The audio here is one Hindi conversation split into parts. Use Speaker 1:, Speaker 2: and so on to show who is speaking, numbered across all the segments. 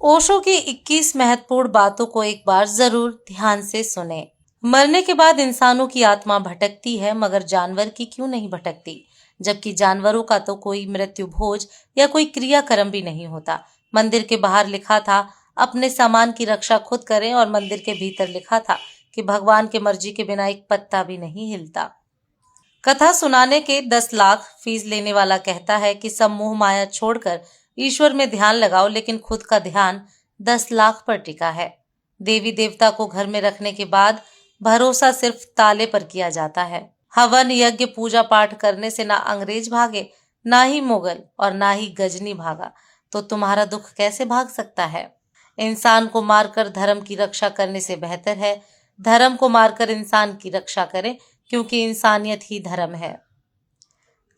Speaker 1: ओशो की 21 महत्वपूर्ण बातों को एक बार जरूर ध्यान से सुने। मरने के बाद इंसानों की आत्मा भटकती है, मगर जानवर की क्यों नहीं भटकती? जबकि जानवरों का तो कोई मृत्यु भोज या कोई क्रियाक्रम भी नहीं होता। मंदिर के बाहर लिखा था अपने सामान की रक्षा खुद करें, और मंदिर के भीतर लिखा था कि भगवान की मर्जी के बिना एक पत्ता भी नहीं हिलता। कथा सुनाने के 10 लाख फीस लेने वाला कहता है कि सब मोह माया छोड़कर ईश्वर में ध्यान लगाओ, लेकिन खुद का ध्यान 10 लाख पर टिका है। देवी देवता को घर में रखने के बाद भरोसा सिर्फ ताले पर किया जाता है। हवन यज्ञ पूजा पाठ करने से ना अंग्रेज भागे, ना ही मुगल और ना ही गजनी भागा, तो तुम्हारा दुख कैसे भाग सकता है? इंसान को मारकर धर्म की रक्षा करने से बेहतर है धर्म को मारकर इंसान की रक्षा करें, क्योंकि इंसानियत ही धर्म है।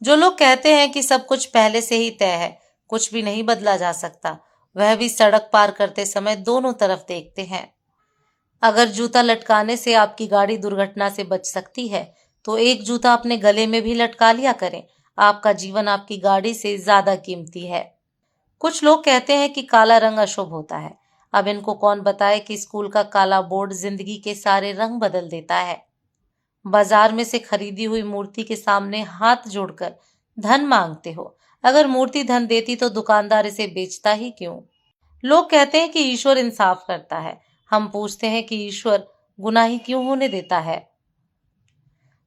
Speaker 1: जो लोग कहते हैं कि सब कुछ पहले से ही तय है, कुछ भी नहीं बदला जा सकता, वह भी सड़क पार करते समय दोनों तरफ देखते हैं। अगर जूता लटकाने से आपकी गाड़ी दुर्घटना से बच सकती है, तो एक जूता अपने गले में भी लटका लिया करें। आपका जीवन आपकी गाड़ी से ज्यादा कीमती है। कुछ लोग कहते हैं कि काला रंग अशुभ होता है। अब इनको कौन बताए कि स्कूल का काला बोर्ड जिंदगी के सारे रंग बदल देता है। बाजार में से खरीदी हुई मूर्ति के सामने हाथ जोड़कर धन मांगते हो। अगर मूर्ति धन देती तो दुकानदार इसे बेचता ही क्यों? लोग कहते हैं कि ईश्वर इंसाफ करता है। हम पूछते हैं कि ईश्वर गुनाही क्यों होने देता है?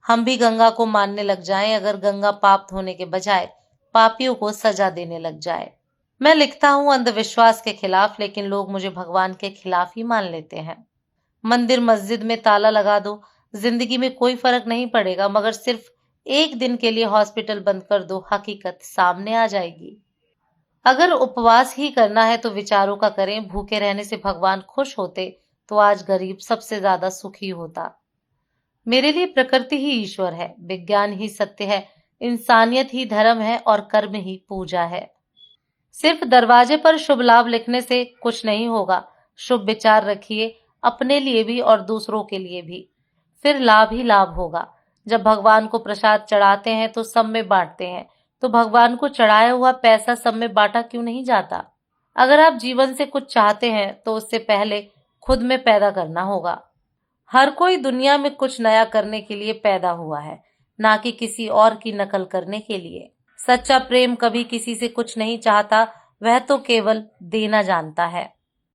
Speaker 1: हम भी गंगा को मानने लग जाएं, अगर गंगा पाप धोने के बजाय पापियों को सजा देने लग जाए। मैं लिखता हूँ अंधविश्वास के खिलाफ, लेकिन लोग मुझे भगवान के खिलाफ ही मान लेते हैं। मंदिर मस्जिद में ताला लगा दो, जिंदगी में कोई फर्क नहीं पड़ेगा, मगर सिर्फ एक दिन के लिए हॉस्पिटल बंद कर दो, हकीकत सामने आ जाएगी। अगर उपवास ही करना है तो विचारों का करें। भूखे रहने से भगवान खुश होते तो आज गरीब सबसे ज्यादा सुखी होता। मेरे लिए प्रकृति ही ईश्वर है, विज्ञान ही सत्य है, इंसानियत ही धर्म है और कर्म ही पूजा है। सिर्फ दरवाजे पर शुभ लाभ लिखने से कुछ नहीं होगा। शुभ विचार रखिए, अपने लिए भी और दूसरों के लिए भी, फिर लाभ ही लाभ होगा। जब भगवान को प्रसाद चढ़ाते हैं तो सब में बांटते हैं, तो भगवान को चढ़ाया हुआ पैसा सब में बांटा क्यों नहीं जाता? अगर आप जीवन से कुछ चाहते हैं तो उससे पहले खुद में पैदा करना होगा। हर कोई दुनिया में कुछ नया करने के लिए पैदा हुआ है, ना कि किसी और की नकल करने के लिए। सच्चा प्रेम कभी किसी से कुछ नहीं चाहता, वह तो केवल देना जानता है।